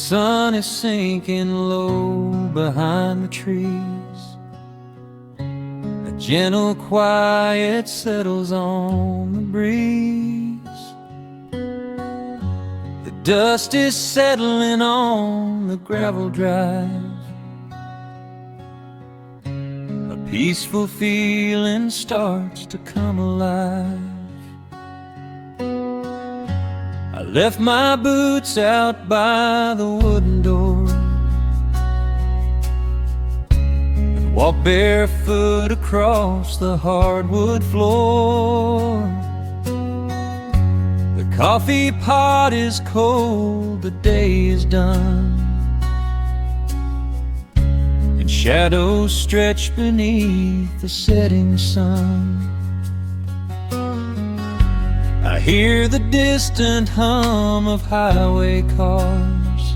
sun is sinking low behind the trees. A gentle quiet settles on the breeze. The dust is settling on the gravel drive. A peaceful feeling starts to come alive. I left my boots out by the wooden door and walked barefoot across the hardwood floor. The coffee pot is cold, the day is done, and shadows stretch beneath the setting sun. I hear the distant hum of highway cars,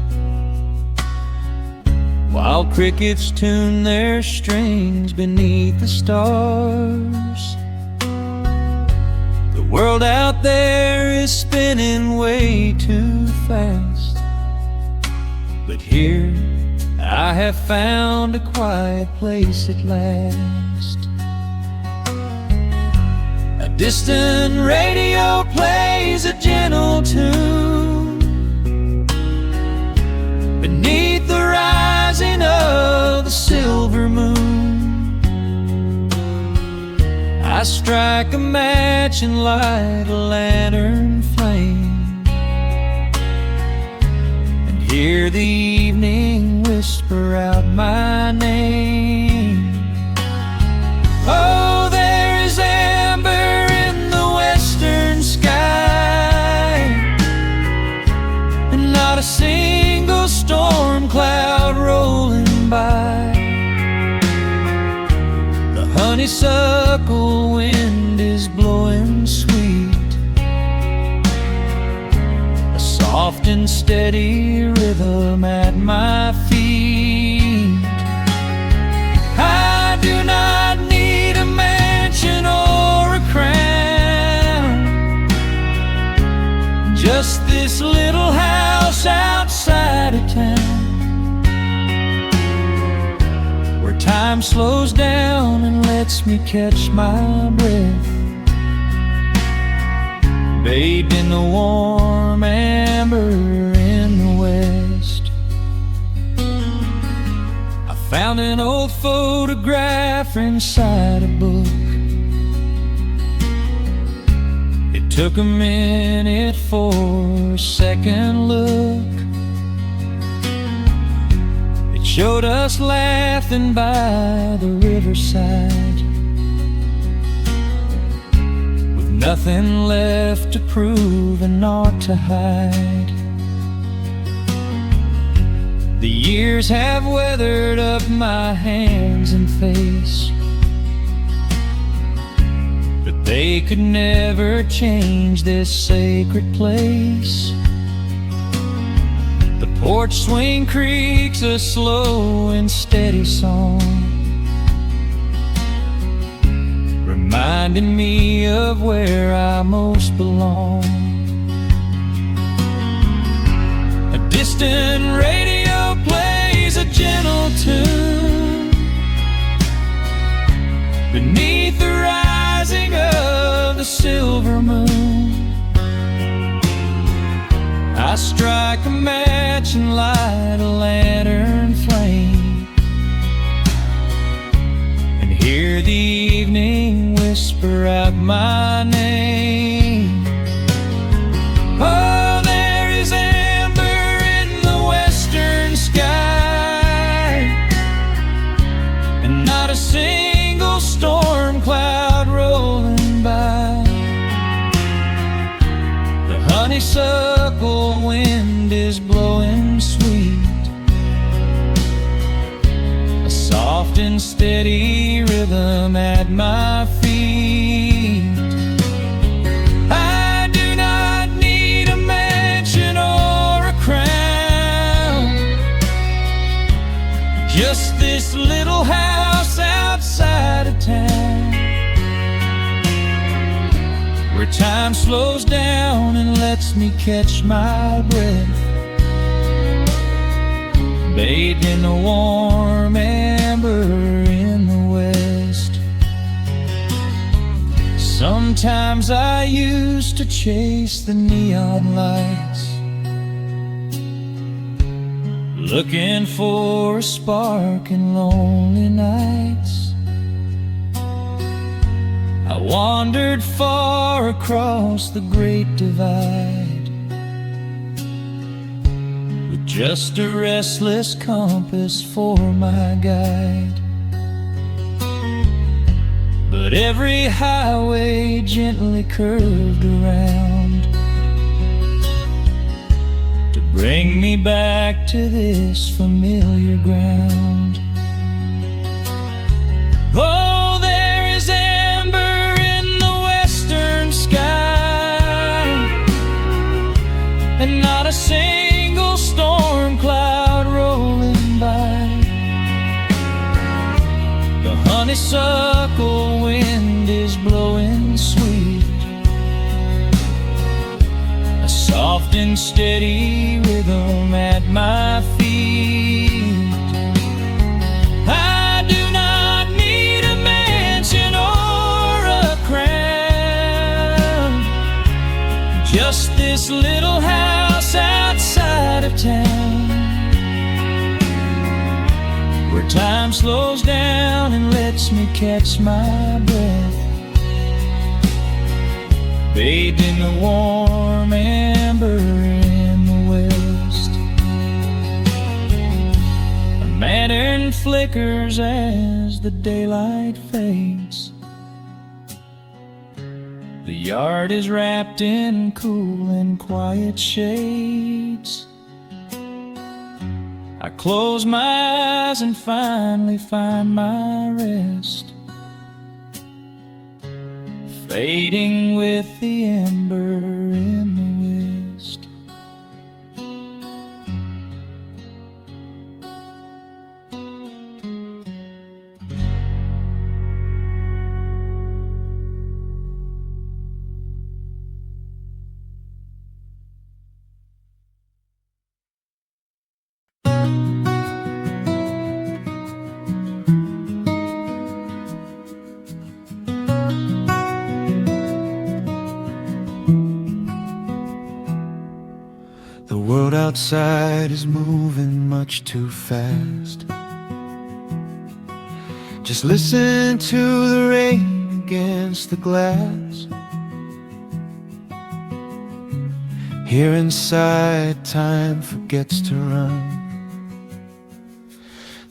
while crickets tune their strings beneath the stars. The world out there is spinning way too fast, but here I have found a quiet place at last. A distant radio plays a gentle tune beneath the rising of the silver moon. I strike a match and light a lantern flame, and hear the evening whisper out my name. Oh, there is amber in the western sky, and not a single storm cloud rolling by. The honeysuckle wind is blowing sweet, a soft and steady rhythm at my feet. I do not need a mansion or a crown, just this little house outside of town, where time slows down and lets me catch my breath, bathed in the warm amber in the west. I found an old photograph inside a book. It took a minute for a second look. It showed us laughing by the riverside, with nothing left to prove and naught to hide. The years have weathered up my hands and face, but they could never change this sacred place. The porch swing creaks a slow and steady song, reminding me of where I most belong. A distant radio plays a gentle tune beneath the rising of the silver moon. I strike a match and light a lantern flame, and hear the evening whisper out my name. Oh, there is amber in the western sky, and not a single storm cloud rolling by. The honeysuckle wind is blowing sweet, a soft and steady rhythm at my feet. I do not need a mansion or a crown, just this little house outside of town, where time slows down and lets me catch my breath, bathed in the warm amber in the west. Sometimes I used to chase the neon lights, looking for a spark in lonely nights. I wandered far across the great divide, with just a restless compass for my guide. But every highway gently curved around to bring me back to this familiar ground. Oh, there is amber in the western sky, and not a single storm cloud rolling by. The honeysuckle wind is blowing sweet, a soft and steady rhythm at my feet. I do not need a mansion or a crown, just this little house outside of town, where time slows down and lets me catch my breath, bathed in the warm amber in the west. A lantern flickers as the daylight fades. The yard is wrapped in cool and quiet shades. I close my eyes and finally find my rest, fading with the ember in the west. The world outside is moving much too fast. Just listen to the rain against the glass. Here inside, time forgets to run.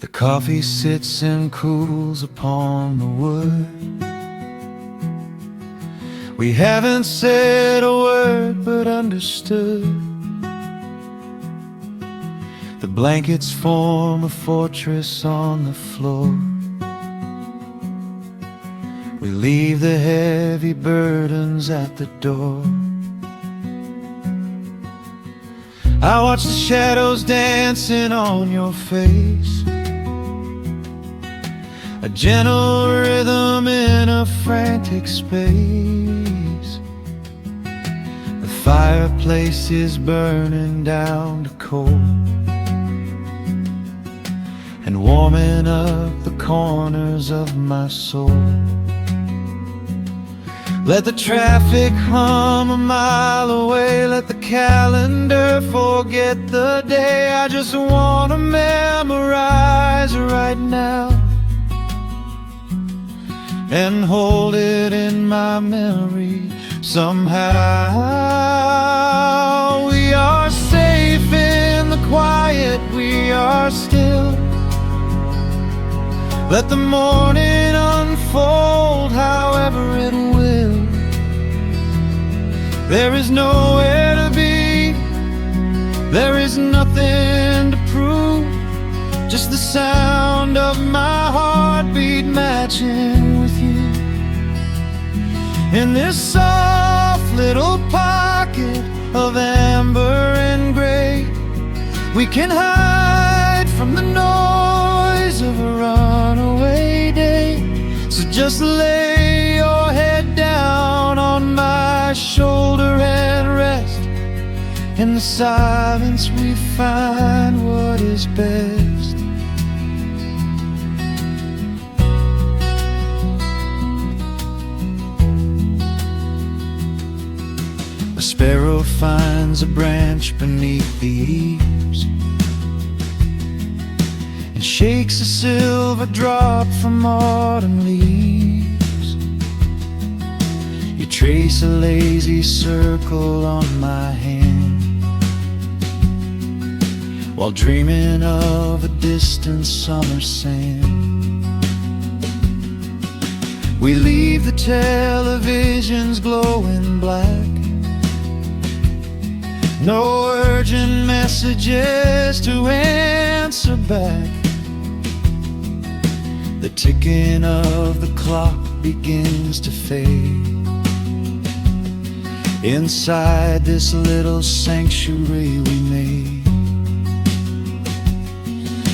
The coffee sits and cools upon the wood. We haven't said a word but understood. The blankets form a fortress on the floor. We leave the heavy burdens at the door. I watch the shadows dancing on your face, a gentle rhythm in a frantic space. The fireplace is burning down to coal and warming up the corners of my soul. Let the traffic hum a mile away, let the calendar forget the day. I just wanna memorize right now and hold it in my memory somehow. We are safe in the quiet, we are still. Let the morning unfold however it will. There is nowhere to be, there is nothing to prove, just the sound of my heartbeat matching with you. In this soft little pocket of amber and gray, we can hide from the noise of a runaway day. So just lay your head down on my shoulder and rest. In the silence we find what is best. finds a branch beneath the eaves and shakes a silver drop from autumn leaves. You trace a lazy circle on my hand while dreaming of a distant summer sand. We leave the televisions glowing black, no urgent messages to answer back. The ticking of the clock begins to fade inside this little sanctuary we made.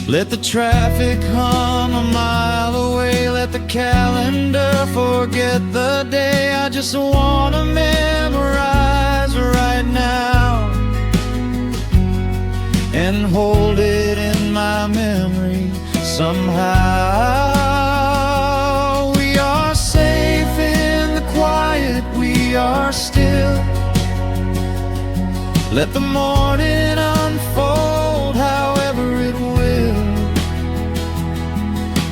Let the traffic hum a mile away, let the calendar forget the day. I just wanna memorize right now and hold it in my memory somehow. We are safe in the quiet, we are still. Let the morning unfold however it will.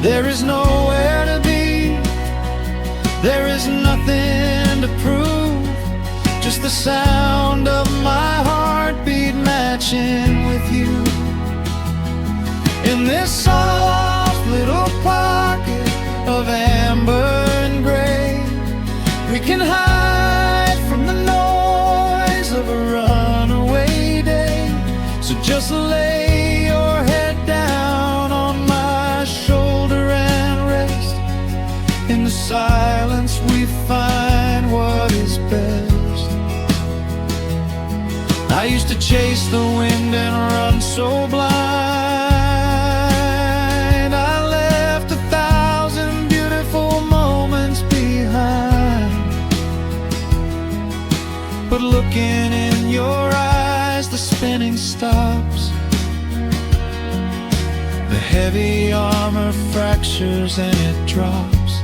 There is nowhere to be, there is nothing to prove, just the sound of my heartbeat matching with you. In this soft little pocket of amber and gray, we can hide from the noise of a runaway day. So just lay your head down on my shoulder and rest. In the silence we find what is best. I used to chase the wind and run so blind. I left 1,000 beautiful moments behind. But looking in your eyes, the spinning stops. The heavy armor fractures and it drops.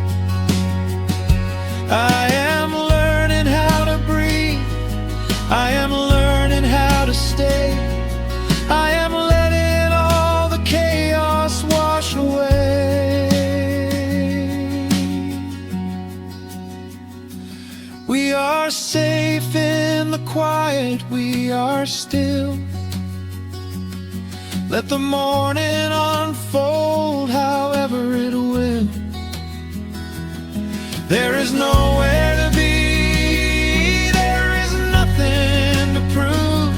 I am learning how to breathe, I am learning how to stay, I am letting all the chaos wash away. We are safe in the quiet, we are still. Let the morning unfold however it will. There is nowhere to be, there is nothing to prove,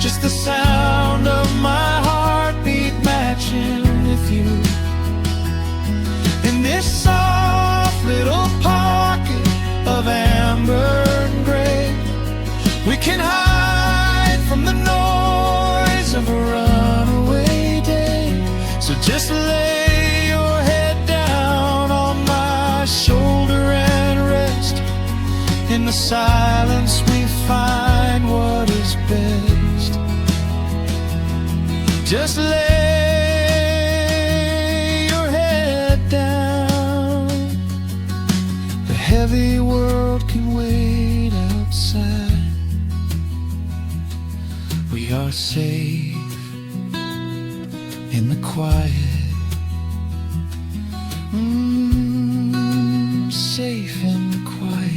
just the sound of my heartbeat matching with you. In this soft little pocket of amber and gray, we can hide from the noise of a runaway day. So just lay your head down on my shoulder and rest. In the silence we find what is best. Just lay your head down. The heavy world can wait outside. We are safe in the quiet. Safe in the quiet.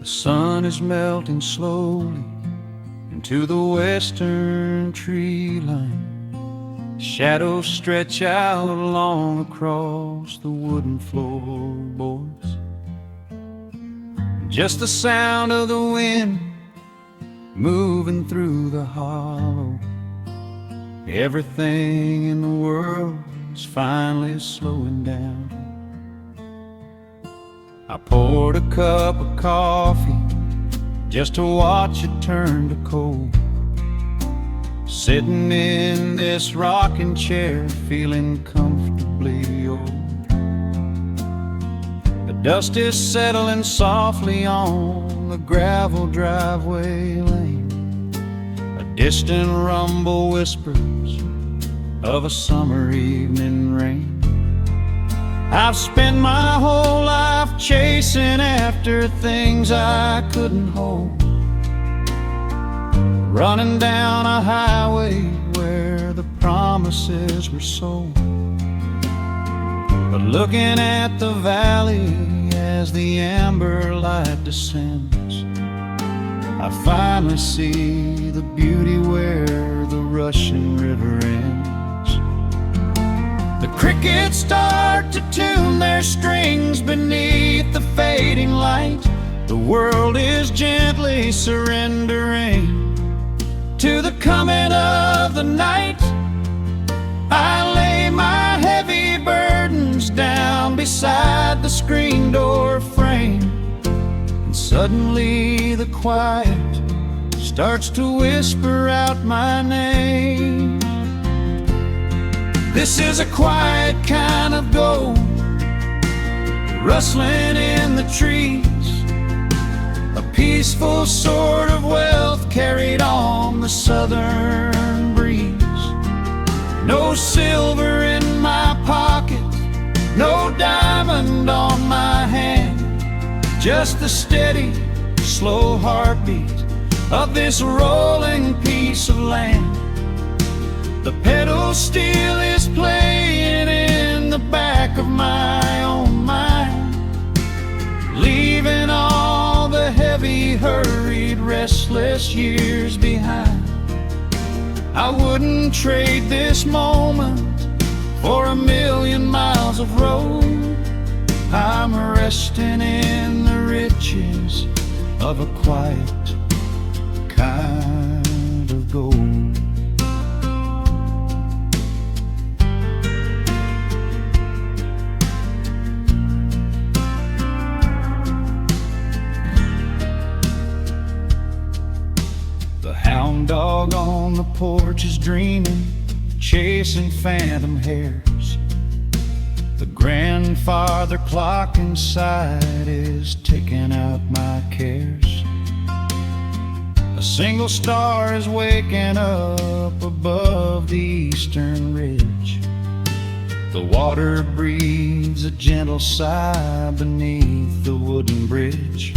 The sun is melting slowly into the western tree line. Shadows stretch out long across the wooden floorboards. Just the sound of the wind moving through the hollow. Everything in the world is finally slowing down. I poured a cup of coffee just to watch it turn to cold. sitting in this rocking chair, feeling comfortably old. The dust is settling softly on the gravel driveway lane. A distant rumble whispers of a summer evening rain. I've spent my whole life chasing after things I couldn't hold, running down a highway where the promises were sold. But looking at the valley as the amber light descends, I finally see the beauty where the rushing river ends. The crickets start to tune their strings beneath the fading light. The world is gently surrendering to the coming of the night. I lay my heavy burdens down beside the screen door frame, and suddenly the quiet starts to whisper out my name. This is a quiet kind of gold, rustling in the trees, a peaceful sort of wealth carried on the southern breeze. No silver in my pocket, no diamond on my hand, just the steady, slow heartbeat of this rolling piece of land. The pedal steel is playing in the back of my own mind, leaving all the heavy, hurried, restless years behind. I wouldn't trade this moment for 1,000,000 miles of road. I'm resting in the riches of a quiet kind of gold. The hound dog on the porch is dreaming, chasing phantom hares. The grandfather clock inside is ticking out my cares. A single star is waking up above the eastern ridge. The water breathes a gentle sigh beneath the wooden bridge.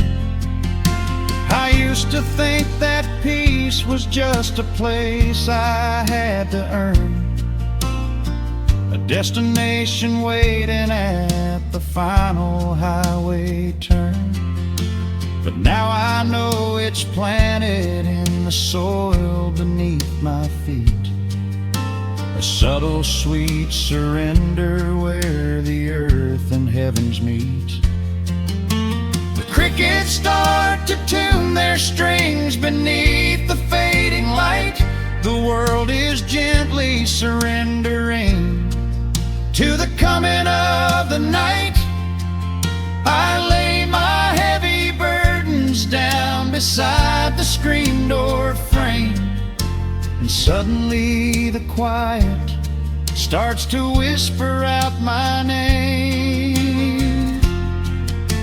I used to think that peace was just a place I had to earn, a destination waiting at the final highway turn. But now I know it's planted in the soil beneath my feet, a subtle sweet surrender where the earth and heavens meet. Crickets start to tune their strings beneath the fading light. The world is gently surrendering to the coming of the night. I lay my heavy burdens down beside the screen door frame, and suddenly the quiet starts to whisper out my name.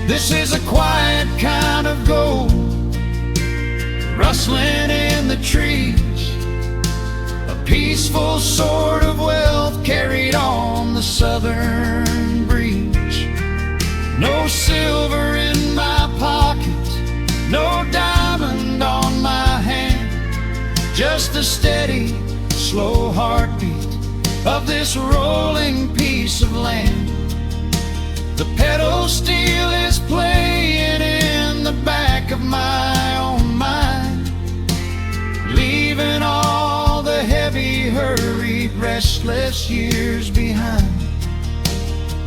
This is a quiet kind of gold, rustling in the trees, a peaceful sort of wealth carried on the southern breeze. No silver in my pocket, no diamond on my hand, just the steady, slow heartbeat of this rolling piece of land. The pedal steel is playing in the back of my own mind, leaving all the heavy, hurried, restless years behind.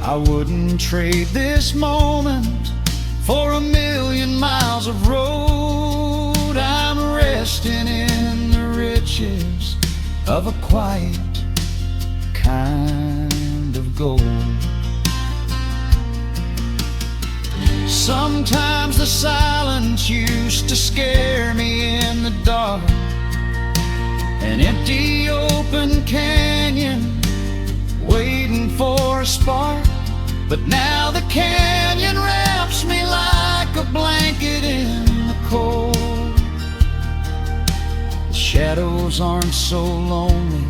I wouldn't trade this moment for 1,000,000 miles of road. I'm resting in the riches of a quiet kind of gold. Sometimes the silence used to scare me in the dark, an empty open canyon waiting for a spark. But now the canyon wraps me like a blanket in the cold. The shadows aren't so lonely,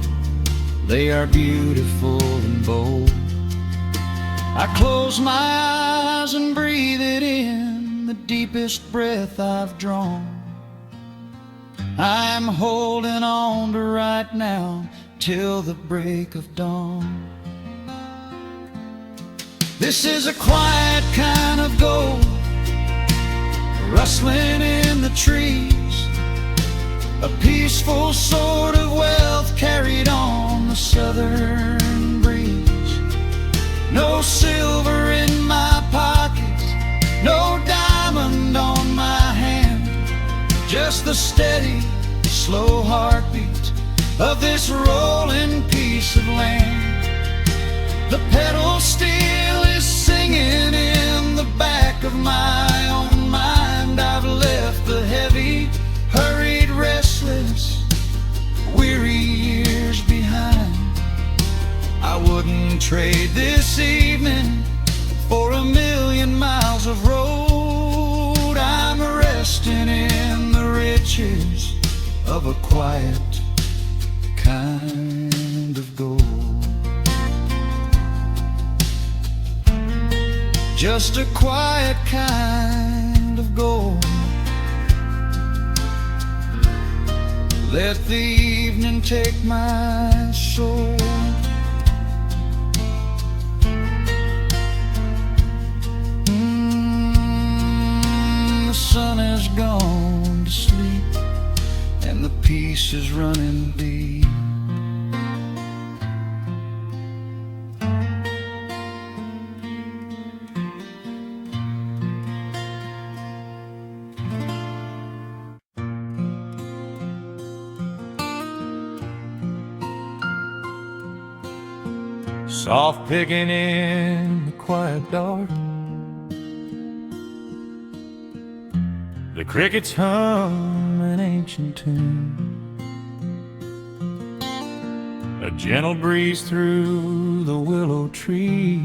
they are beautiful and bold. I close my eyes and breathe it in, the deepest breath I've drawn. I'm holding on to right now till the break of dawn. This is a quiet kind of gold, rustling in the trees, a peaceful sort of wealth carried on the southern breeze. No silver in my pockets, no diamond on my hand, just the steady, slow heartbeat of this rolling piece of land. The pedal steel is singing in the back of my own mind. I've left the heavy, hurried, restless, weary years behind. I wouldn't trade this evening for 1,000,000 miles of road. I'm resting in the riches of a quiet kind of gold. Just a quiet kind of gold. Let the evening take my soul. The sun has gone to sleep and the peace is running deep. Soft picking in the quiet dark, the crickets hum an ancient tune, a gentle breeze through the willow tree,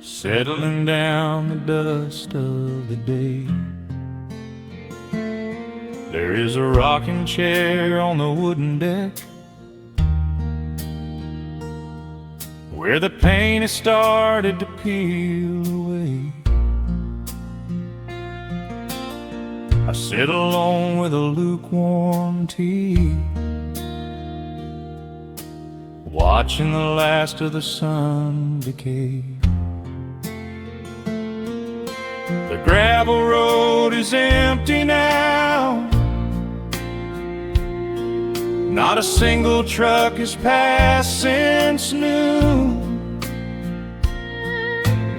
settling down the dust of the day. There is a rocking chair on the wooden deck, where the paint has started to peel away. I sit alone with a lukewarm tea, watching the last of the sun decay. The gravel road is empty now, not a single truck has passed since noon.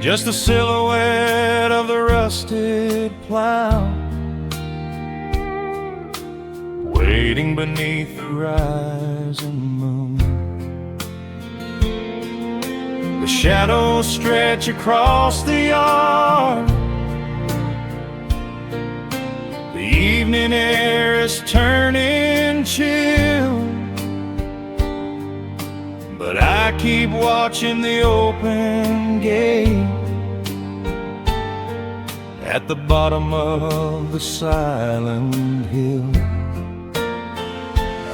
Just the silhouette of the rusted plow, waiting beneath the rising moon. The shadows stretch across the yard, the evening air is turning chill, but I keep watching the open gate at the bottom of the silent hill.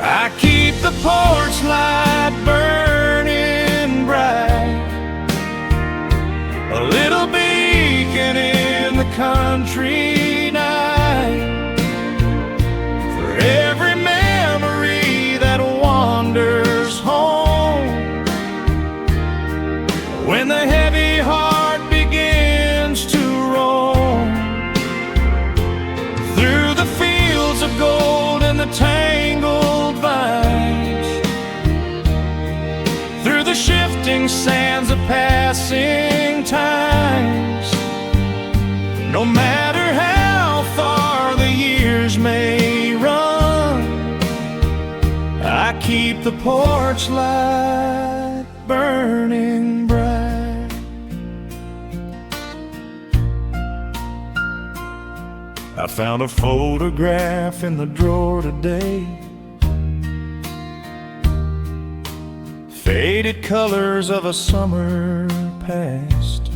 I keep the porch light burning bright, a little beacon in the country night, for every memory that wanders home. When the heavy heart begins to roam through the fields of gold and the tangled vines, through the shifting sands of passing times, no matter how far the years may run, I keep the porch light burning bright. I found a photograph in the drawer today, faded colors of a summer past.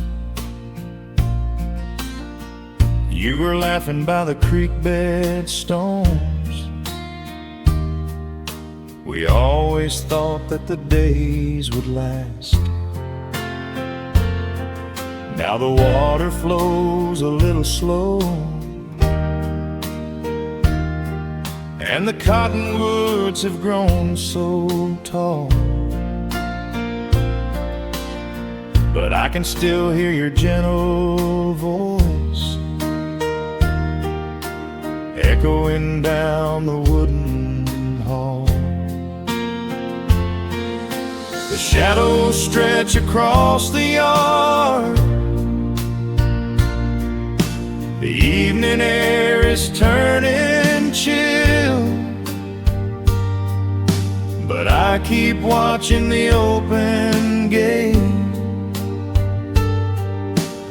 You were laughing by the creek bed stones. We always thought that the days would last. Now the water flows a little slow, and the cottonwoods have grown so tall. But I can still hear your gentle voice echoing down the wooden hall. The shadows stretch across the yard. The evening air is turning chill, but I keep watching the open gate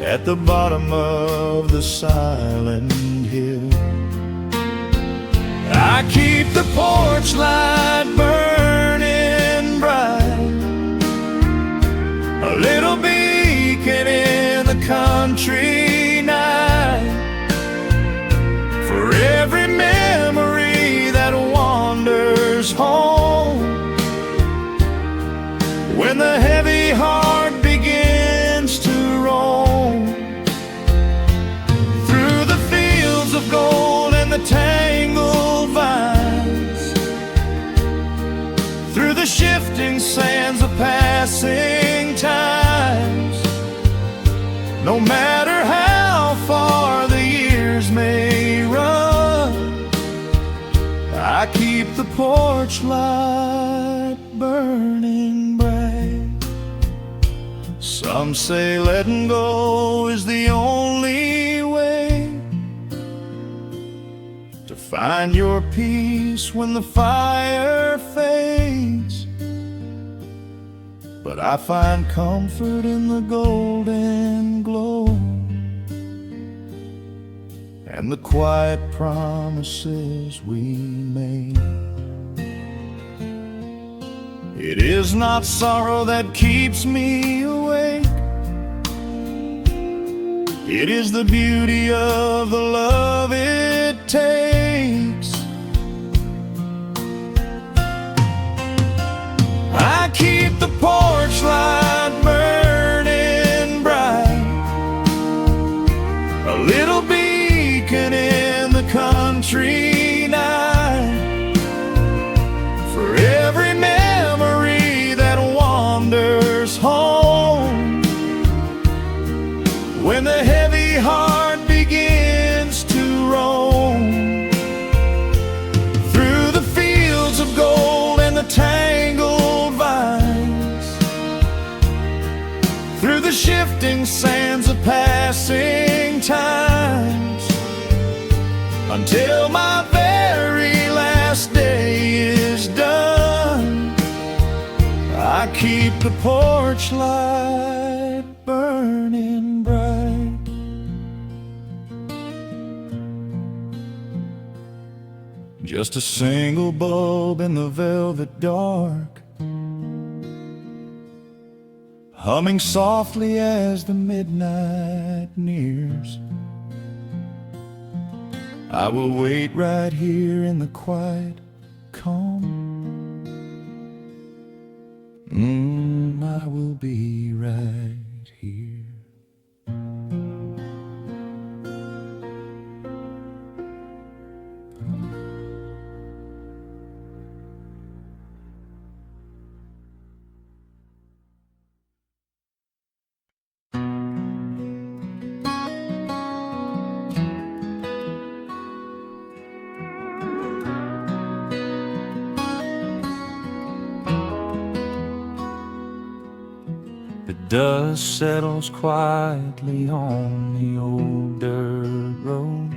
at the bottom of the silent hill. I keep the porch light burning bright, a little beacon in the country night, for every memory that wanders home. When the heavy heart begins to roam through the fields of gold and the tangled vines, through the shifting sands of passing times, no matter how far the years may run, I keep the porch light burning bright. Some say letting go is the only way to find your peace when the fire fades, but I find comfort in the golden glow and the quiet promises we made. It is not sorrow that keeps me awake, it is the beauty of the love it takes. I keep the porch light burning bright, a little beacon in the country night, for every memory that wanders home. When the heavy heart begins to roam through the fields of gold and the tangled vines, through the shifting sands of passing times, until my very last day is done, I keep the porch light burning bright. Just a single bulb in the velvet dark, humming softly as the midnight nears. I will wait right here in the quiet calm. I will be right here. The dust settles quietly on the old dirt road.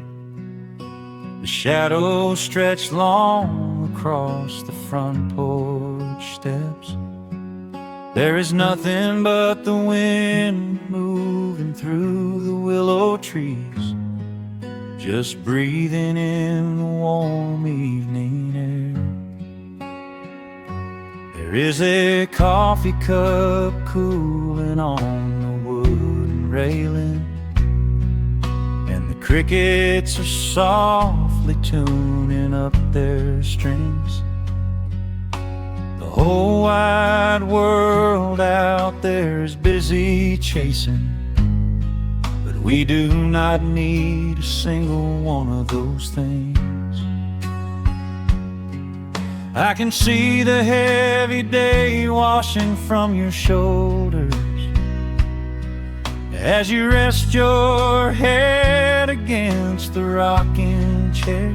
The shadows stretch long across the front porch steps. There is nothing but the wind moving through the willow trees, just breathing in the warm evening air. There is a coffee cup cooling on the wooden railing, and the crickets are softly tuning up their strings. The whole wide world out there is busy chasing, but we do not need a single one of those things. I can see the heavy day washing from your shoulders as you rest your head against the rocking chair.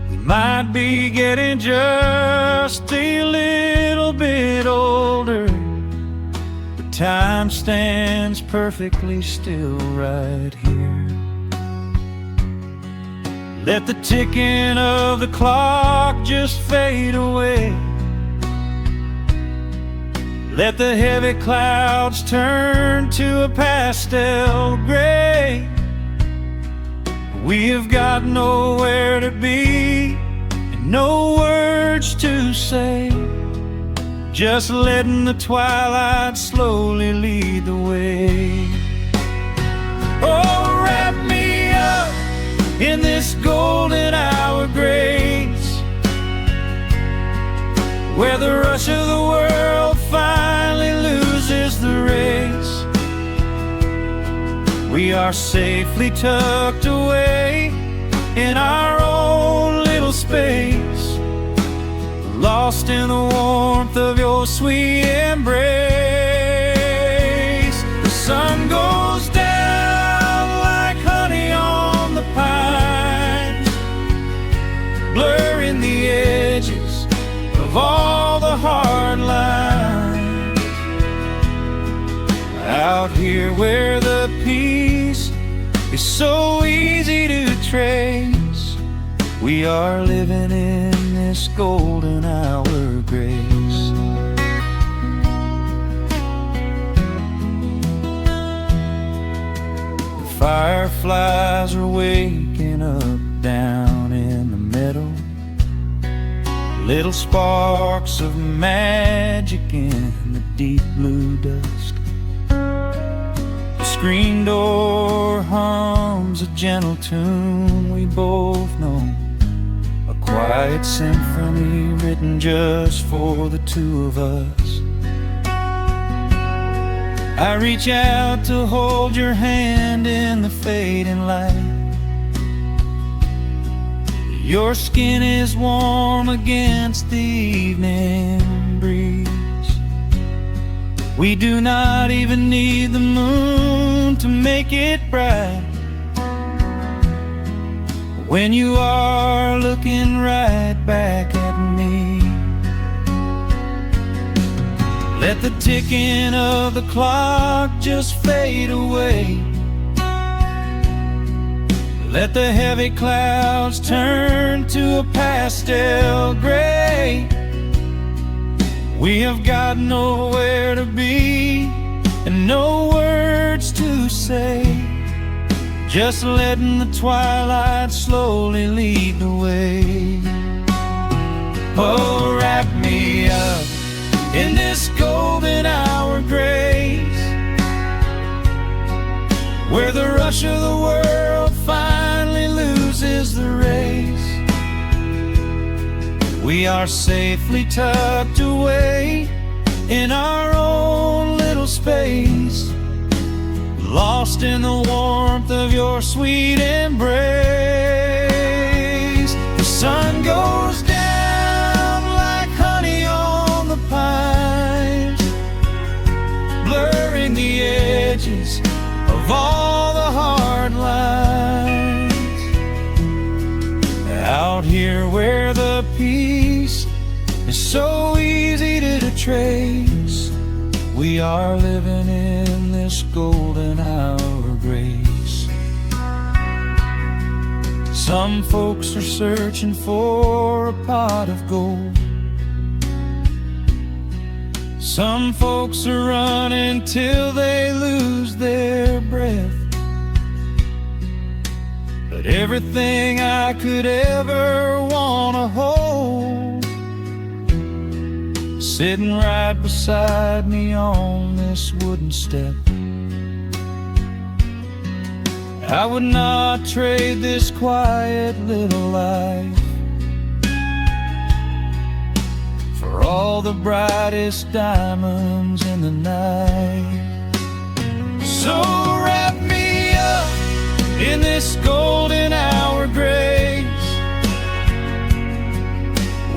We might be getting just a little bit older, but time stands perfectly still right here. Let the ticking of the clock just fade away. Let the heavy clouds turn to a pastel gray. We have got nowhere to be and no words to say, just letting the twilight slowly lead the way. Oh, wrap me up in this golden hour grace, where the rush of the world finally loses the race. We are safely tucked away in our own little space, lost in the warmth of your sweet embrace. The sun goes down like honey on the pines, blurring the edges of all the hard lines. Out here where the peace is so easy to trace, we are living in this golden hour grace. The fireflies are waking up down in the meadow, little sparks of magic in the deep blue dusk. The screen door hums a gentle tune we both know, a quiet symphony written just for the two of us. I reach out to hold your hand in the fading light. Your skin is warm against the evening breeze. We do not even need the moon to make it bright, when you are looking right back at me. Let the ticking of the clock just fade away. Let the heavy clouds turn to a pastel gray. We have got nowhere to be and no words to say, just letting the twilight slowly lead the way. Oh, wrap me up in this golden hour grace, where the rush of the world finally loses the race. We are safely tucked away in our own little space, lost in the warmth of your sweet embrace. The sun goes down like honey on the pines, blurring the edges of all the hard lines. Out here where the peace is so easy to trace, we are living in this golden hour grace. Some folks are searching for a pot of gold. Some folks are running till they lose their breath. everything I could ever wanna hold, sitting right beside me on this wooden step. I would not trade this quiet little life for all the brightest diamonds in the night. So wrap me up in this golden hour grace,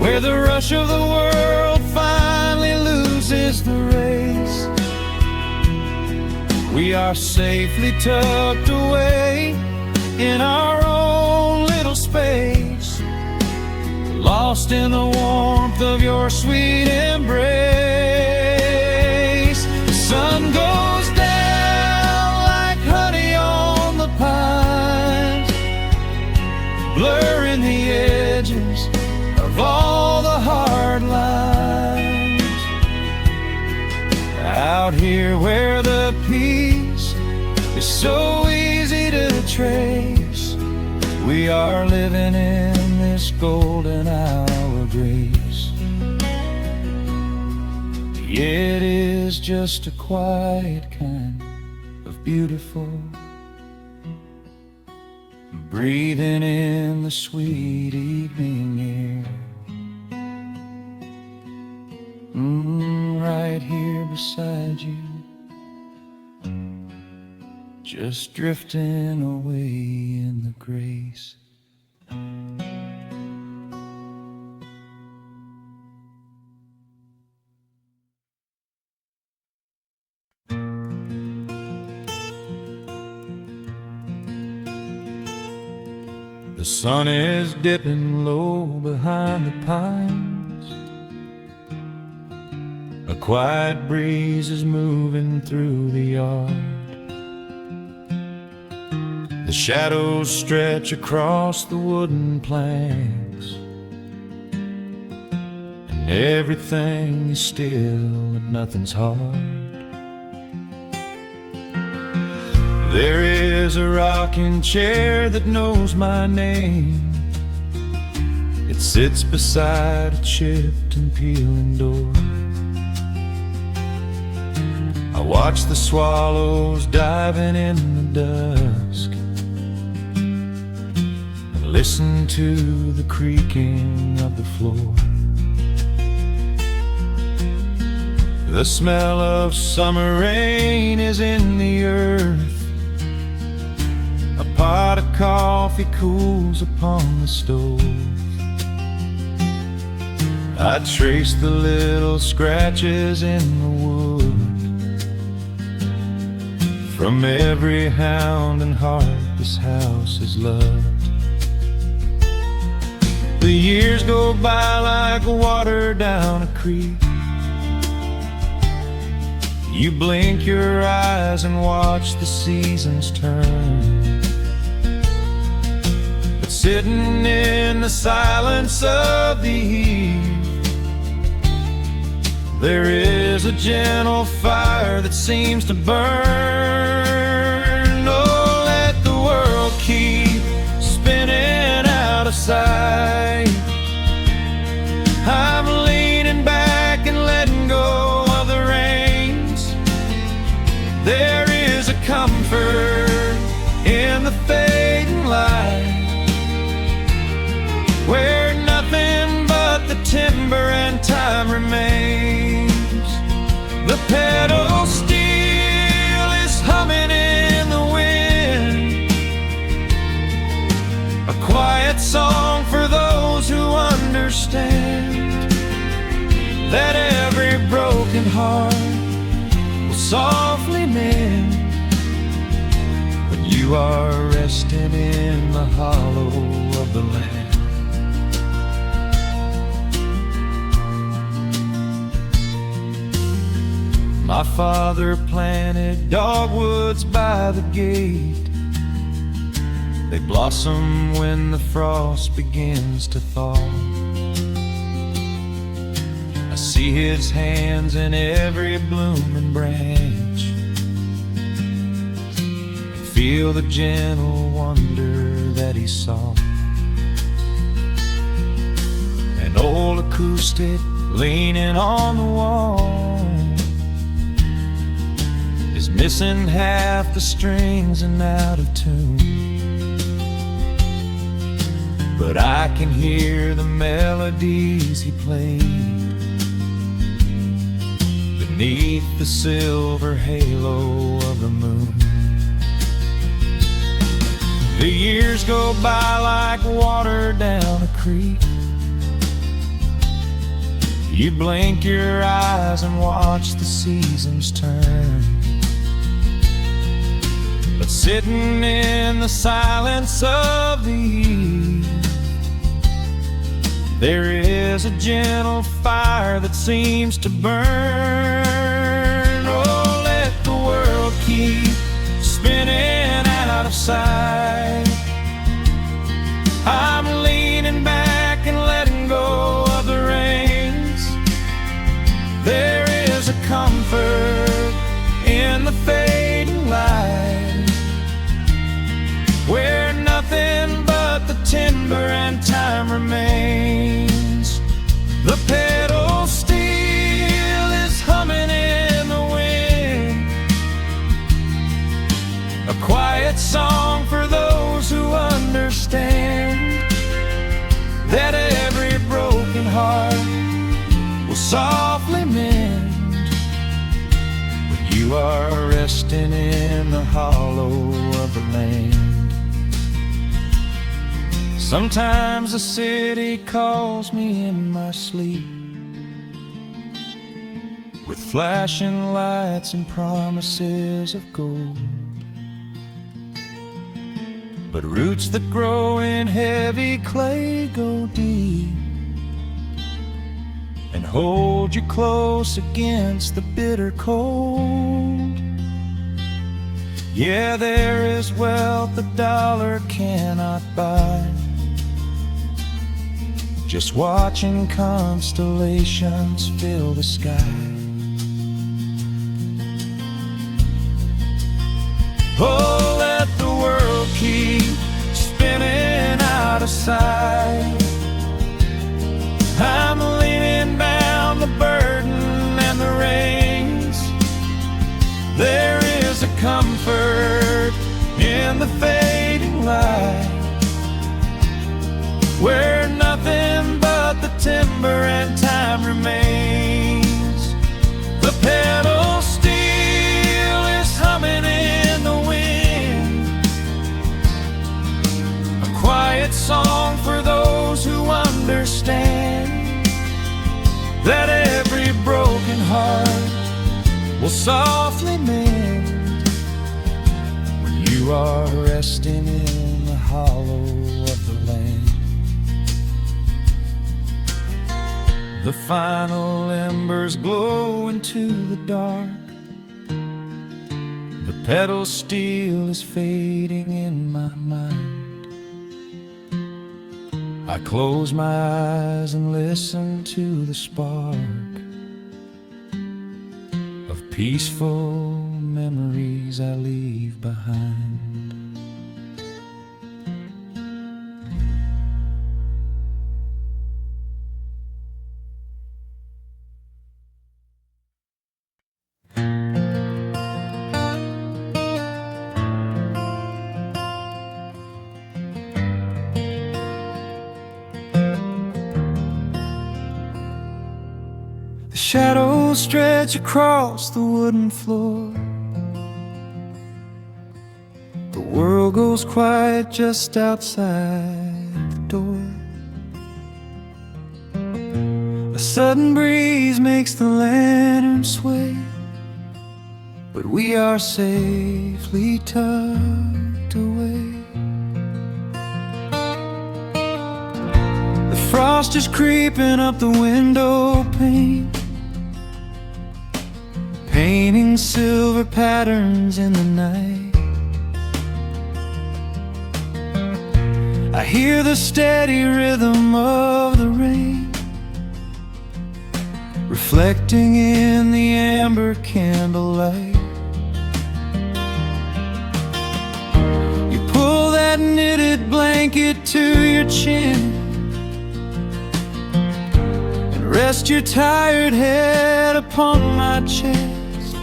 where the rush of the world finally loses the race. We are safely tucked away in our own little space, lost in the warmth of your sweet embrace. The sun goes down like honey on the pines, blurring the edges of all the hard lines. Out here where the peace is so easy to trace, we are living in this golden hour grace. It is just a quiet kind of beautiful, breathing in the sweet evening air. Right here beside you, just drifting away in the grace. The sun is dipping low behind the pines. A quiet breeze is moving through the yard. The shadows stretch across the wooden planks, and everything is still and nothing's hard. There is a rocking chair that knows my name. It sits beside a chipped and peeling door. I watch the swallows diving in the dusk, and listen to the creaking of the floor. The smell of summer rain is in the earth. A pot of coffee cools upon the stove. I trace the little scratches in the wood from every hound and heart this house has loved. The years go by like water down a creek. You blink your eyes and watch the seasons turn. But sitting in the silence of the eve, there is a gentle fire that seems to burn. Oh, let the world keep spinning out of sight. I'm leaning back and letting go of the reins. There is a comfort in the fading light, where nothing but the timber and time remains. The pedal steel is humming in the wind, a quiet song for those who understand that every broken heart will softly mend when you are resting in the hollow of the land. My father planted dogwoods by the gate. They blossom when the frost begins to thaw. I see his hands in every blooming branch, and feel the gentle wonder that that he saw. An old acoustic leaning on the wall is missing half the strings and out of tune, but I can hear the melodies he played beneath the silver halo of the moon. The years go by like water down a creek. You blink your eyes and watch the seasons turn, but sitting in the silence of the eve, there is a gentle fire that seems to burn. Oh, let the world keep spinning out of sight. I'm leaning back and letting go of the reins. There is a comfort in the fading light, where nothing but the timber and time remains. The pedal steel is humming in the wind, a quiet song for those who understand that every broken heart will softly mend when you are resting in the hollow of the land. Sometimes the city calls me in my sleep, with flashing lights and promises of gold, but roots that grow in heavy clay go deep and hold you close against the bitter cold. Yeah, there is wealth a dollar cannot buy, just watching constellations fill the sky. Oh, let the world keep spinning out of sight. I'm leaning down the burden and the reins. There is a comfort in the fading light, where nothing but the timber and time remains. The pedal steel is humming in the wind, a quiet song for those who understand that every broken heart will softly mend when you are resting in the hollow of the land. The final embers glow into the dark. The pedal steel is fading in my mind. I close my eyes and listen to the spark of peaceful memories I leave behind. Shadows stretch across the wooden floor. The world goes quiet just outside the door. A sudden breeze makes the lantern sway, but we are safely tucked away. The frost is creeping up the window pane, painting silver patterns in the night. I hear the steady rhythm of the rain, reflecting in the amber candlelight. You pull that knitted blanket to your chin and rest your tired head upon my chest.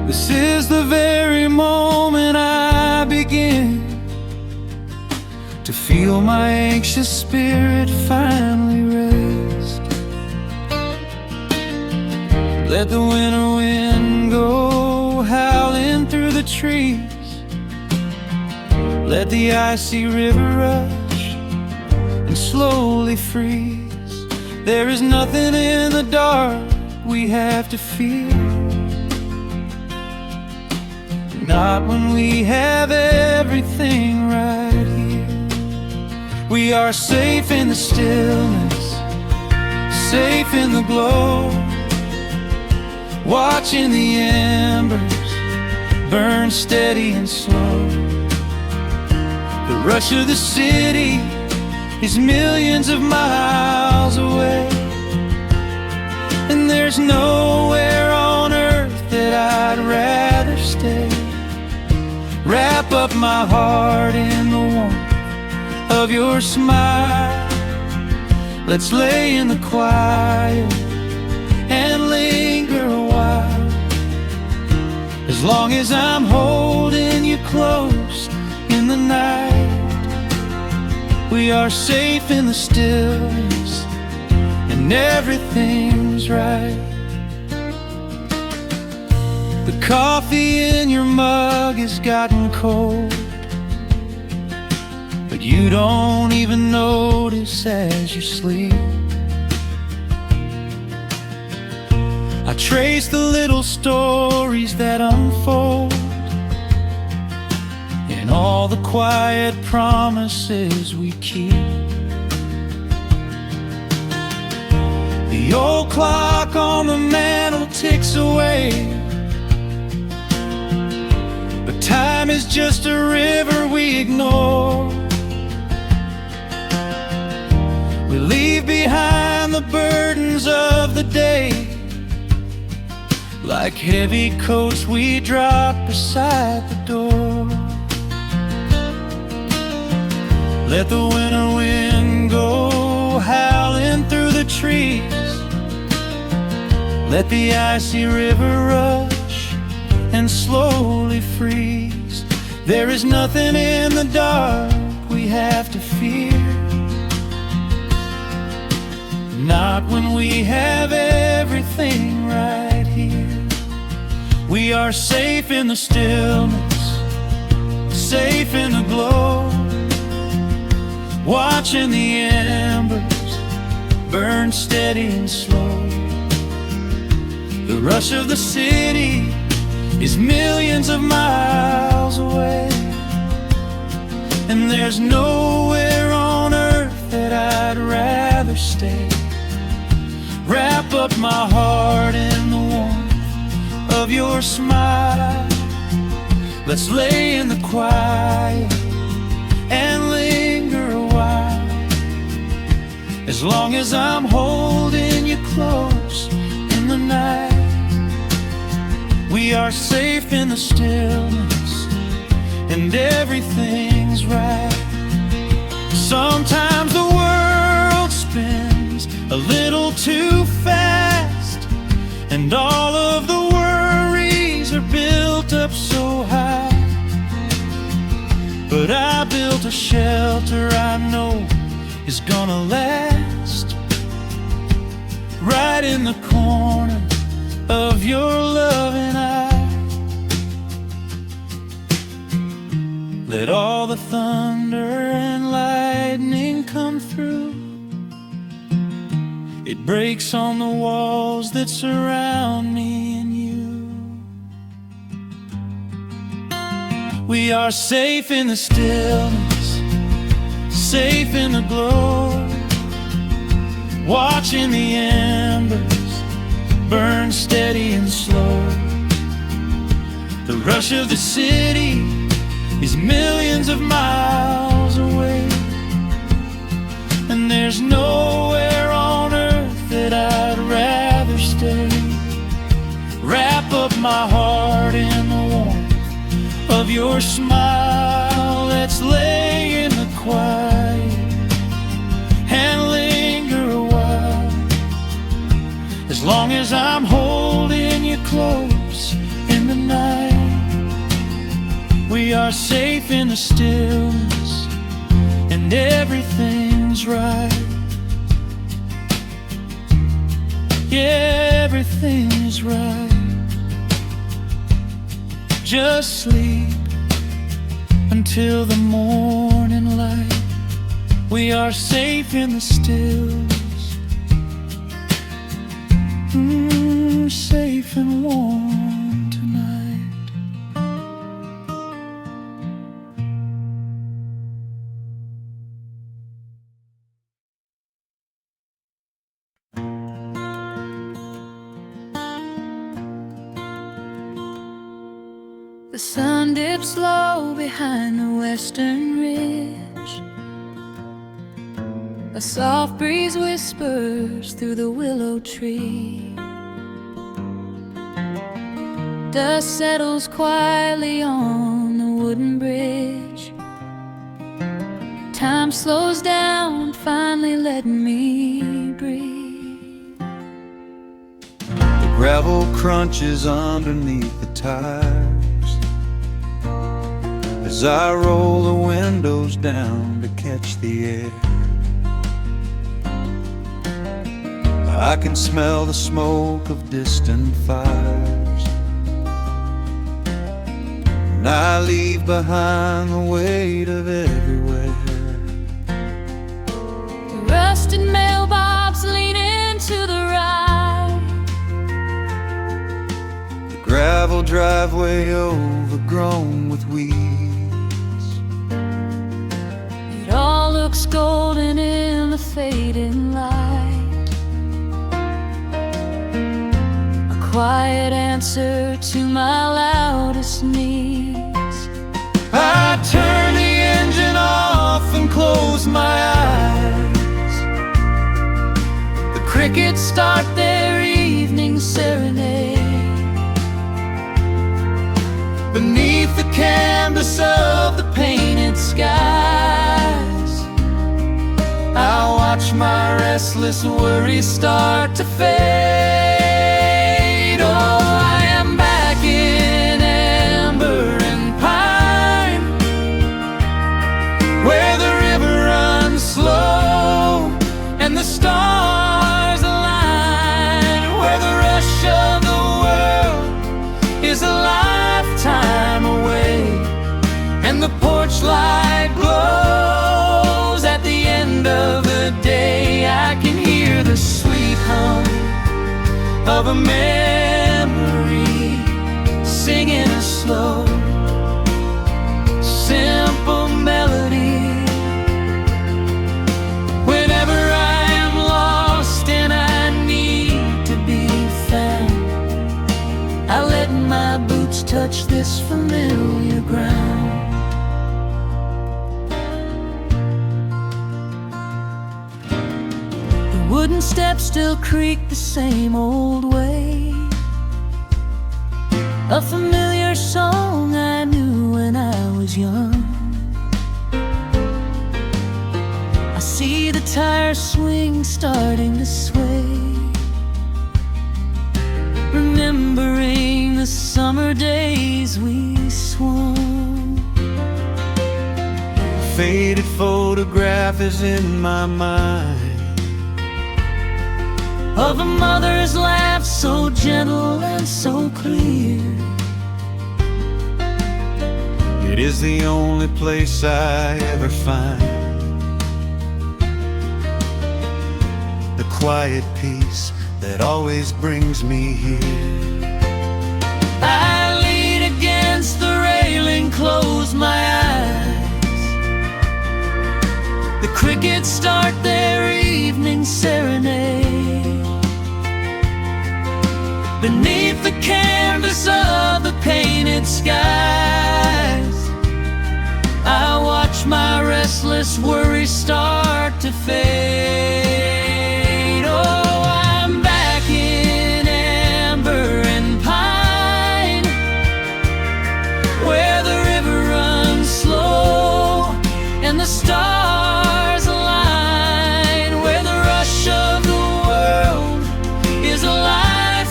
This is the very moment I begin to feel my anxious spirit finally rest. Let the winter wind go howling through the trees. Let the icy river rush and slowly freeze. There is nothing in the dark we have to fear, not when we have everything right here. We are safe in the stillness, safe in the glow, watching the embers burn steady and slow. The rush of the city is millions of miles away, and there's nowhere on earth that I'd rather stay. Wrap up my heart in the warmth of your smile. Let's lay in the quiet and linger a while. As long as I'm holding you close in the night, we are safe in the stillness, and everything's right. The coffee in your mug has gotten cold, but you don't even notice as you sleep. I trace the little stories that unfold in all the quiet promises we keep. The old clock on the mantle ticks away, but time is just a river we ignore. We leave behind the burdens of the day, like heavy coats we drop beside the door. Let the winter wind go howling through the trees. Let the icy river rush and slowly freeze. There is nothing in the dark we have to fear, not when we have everything right here. We are safe in the stillness, safe in the glow, watching the embers burn steady and slow. The rush of the city is millions of miles away, and there's nowhere on earth that I'd rather stay. Wrap up my heart in the warmth of your smile. Let's lay in the quiet and linger a while. As long as I'm holding you close in the night, we are safe in the stillness, and everything's right. Sometimes the world spins a little too fast, and all of the worries are built up so high. But I built a shelter I know is gonna last, right in the corner of your loving eye. Let all the thunder and lightning come through. It breaks on the walls that surround me and you. We are safe in the stillness, safe in the glow, watching the embers burn steady and slow. The rush of the city is millions of miles away, and there's nowhere on earth that I'd rather stay. Wrap up my heart in the warmth of your smile. as I'm holding you close in the night. We are safe in the stillness, and everything's right. Yeah, everything is right. Just sleep until the morning light. We are safe in the stillness, safe and warm tonight. The sun dips low behind the western ridge. A soft breeze whispers through the willow tree. Dust settles quietly on the wooden bridge. Time slows down, finally letting me breathe. The gravel crunches underneath the tires as I roll the windows down to catch the air. I can smell the smoke of distant fires, and I leave behind the weight of everywhere. The rusted mailbox leaning to the right. The gravel driveway overgrown with weeds. It all looks golden in the fading light. Quiet answer to my loudest needs. I turn the engine off and close my eyes. The crickets start their evening serenade. Beneath the canvas of the painted skies, I watch my restless worries start to fade. Oh, I am back in amber and pine, where the river runs slow and the stars align, where the rush of the world is a lifetime away, and the porch light glows at the end of the day. I can hear the sweet hum of a memory singing a slow, simple melody. Whenever I am lost and I need to be found, I let my boots touch this familiar ground. The wooden steps still creak the same old way. A familiar song I knew when I was young. I see the tires swing starting to sway, remembering the summer days we swung. A faded photograph is in my mind of a mother's laugh so gentle and so clear. It is the only place I ever find the quiet peace that always brings me here. I lean against the railing, close my eyes. The crickets start their evening serenade. Beneath the canvas of the painted skies, I watch my restless worries start to fade. Oh, I'm back in amber and pine, where the river runs slow and the stars align, where the rush of the world is alive.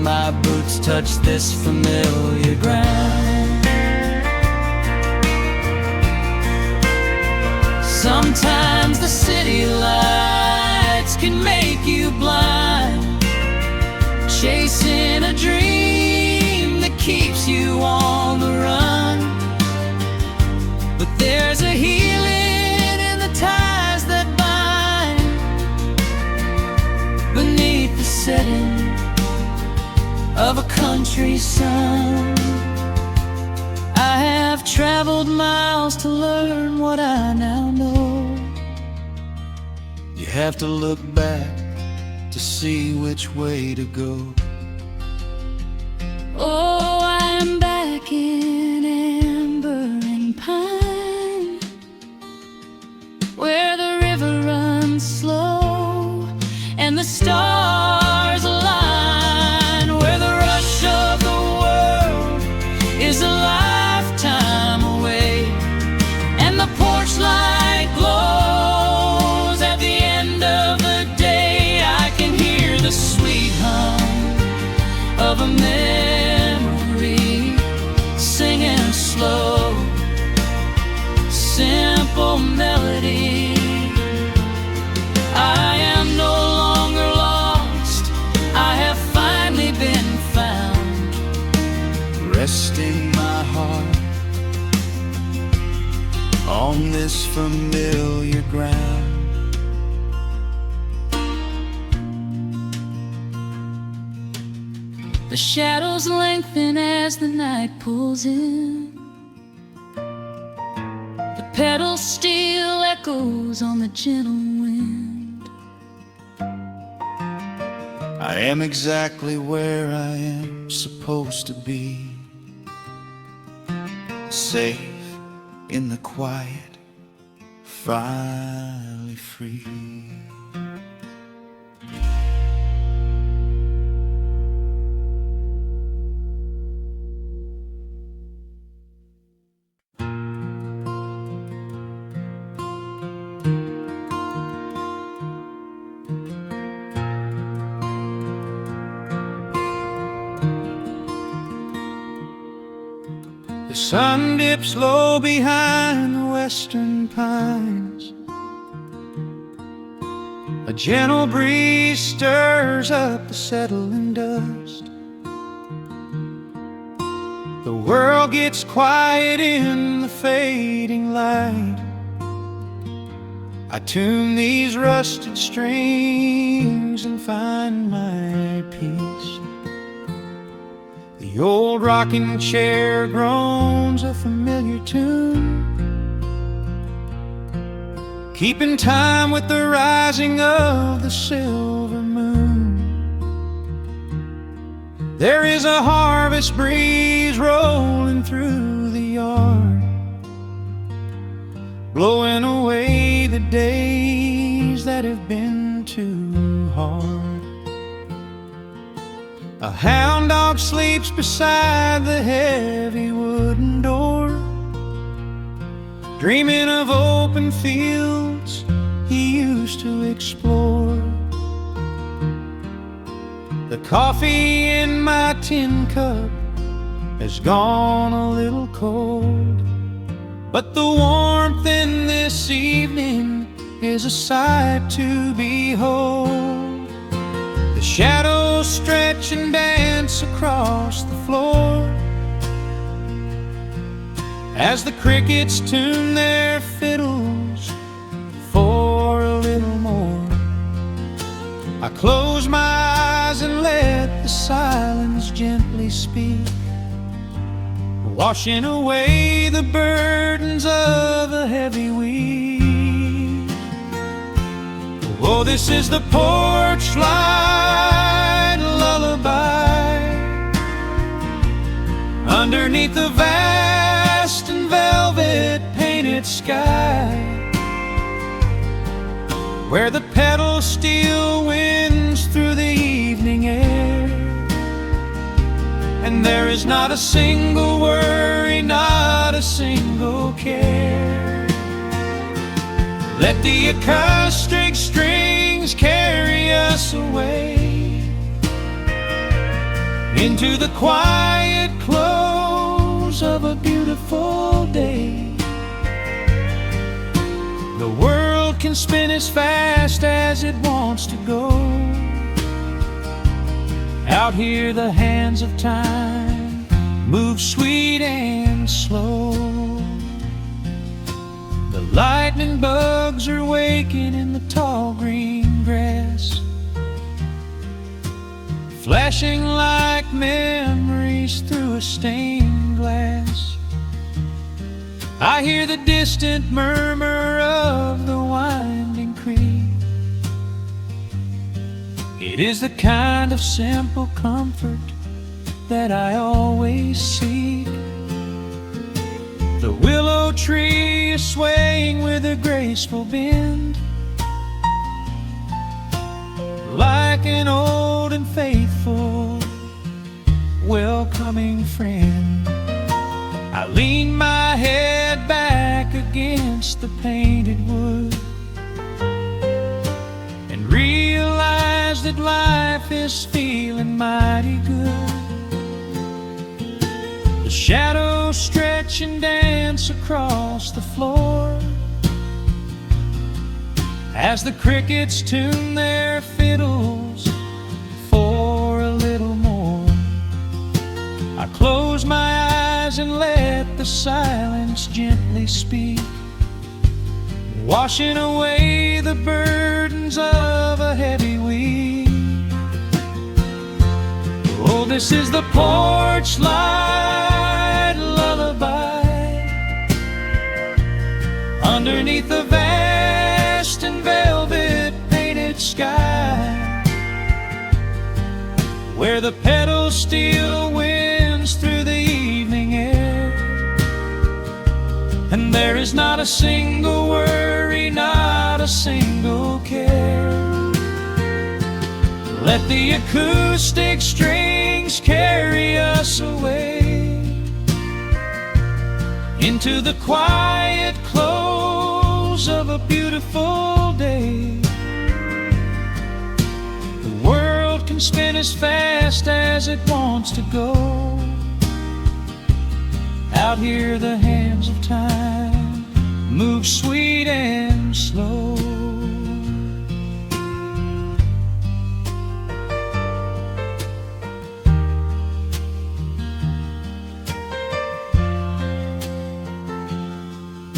when my boots touch this familiar ground. Sometimes the city lights can make you blind, chasing a dream that keeps you on the run. But there's a healing in the ties that bind beneath the setting of a country sun. I have traveled miles to learn what I now know. You have to look back to see which way to go. Oh, I'm back in amber and pine, where the river runs slow and the stars align, where the rush of the world is a lifetime away, and the porch light glows at the end of the day. I can hear the sweet hum of a memory, singing slow, simple melody. I am no longer lost, I have finally been found, Resting my heart on this familiar ground. The shadows lengthen as the night pulls in. The pedal steel echoes on the gentle wind. I am exactly where I am supposed to be, safe in the quiet, finally free. The sun dips low behind the western pines. A gentle breeze stirs up the settling dust. The world gets quiet in the fading light. I tune these rusted strings and find my peace. The old rocking chair groans a familiar tune, keeping time with the rising of the silver moon. There is a harvest breeze rolling through the yard, blowing away the days that have been too hard. A hound dog sleeps beside the heavy wooden door, dreaming of open fields he used to explore. The coffee in my tin cup has gone a little cold, but the warmth in this evening is a sight to behold. The shadows stretch and dance across the floor as the crickets tune their fiddles for a little more. I close my eyes and let the silence gently speak, washing away the burdens of a heavy week. Oh, this is the porch light lullaby underneath the vast and velvet painted sky, where the pedal steel winds through the evening air, and there is not a single worry, not a single care. Let the acoustic strings carry us away into the quiet close of a beautiful day. The world can spin as fast as it wants to go. Out here the hands of time move sweet and slow. The lightning bugs are waking in the tall green grass, flashing like memories through a stained glass. I hear the distant murmur of the winding creek. It is the kind of simple comfort that I always seek. The willow tree is swaying with a graceful bend, like an old and faithful welcoming friend. I lean my head back against the painted wood and realize that life is feeling mighty good. The shadows stretch and dance across the floor as the crickets tune their fiddles for a little more. I close my eyes and let the silence gently speak, washing away the burdens of a heavy week. Oh, this is the porch light lullaby underneath the vast and velvet painted sky, where the petals still winds through the evening air, and there is not a single worry, not a single care. Let the acoustic strings carry us away into the quiet close of a beautiful day. The world can spin as fast as it wants to go. Out here the hands of time move sweet and slow.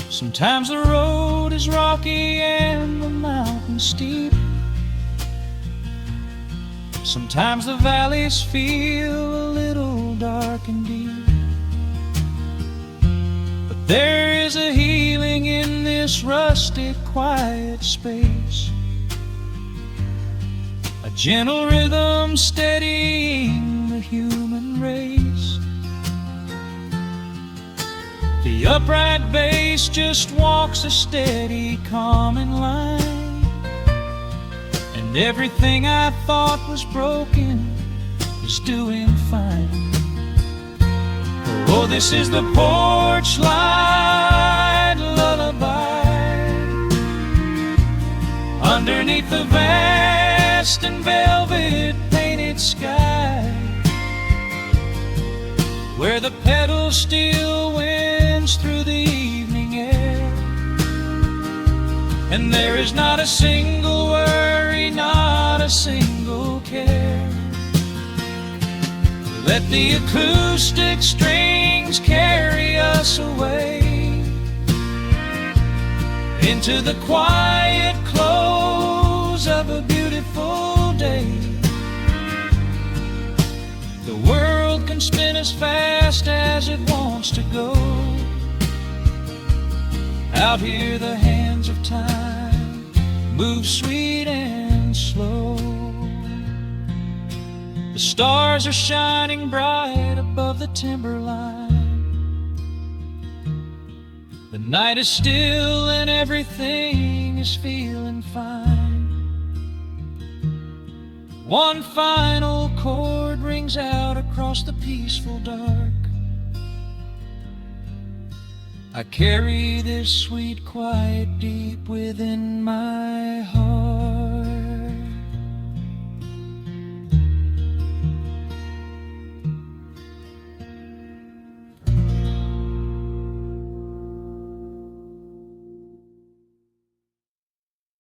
Sometimes the road is rocky and the mountain steep. Sometimes the valleys feel a little dark and deep. But there is a healing in this rustic, quiet space, a gentle rhythm steadying the human race. The upright bass just walks a steady, calming line, and everything I thought was broken is doing fine. Oh, this is the porch light lullaby underneath the vast and velvet painted sky, where the petals still winds through the evening air, and there is not a single worry, not a single care. Let the acoustic strings carry us away into the quiet close of a beautiful day. The world can spin as fast as it wants to go. Out here the hands of time move sweet and slow. The stars are shining bright above the timberline. The night is still and everything is feeling fine. One final chord rings out across the peaceful dark. I carry this sweet quiet deep within my heart.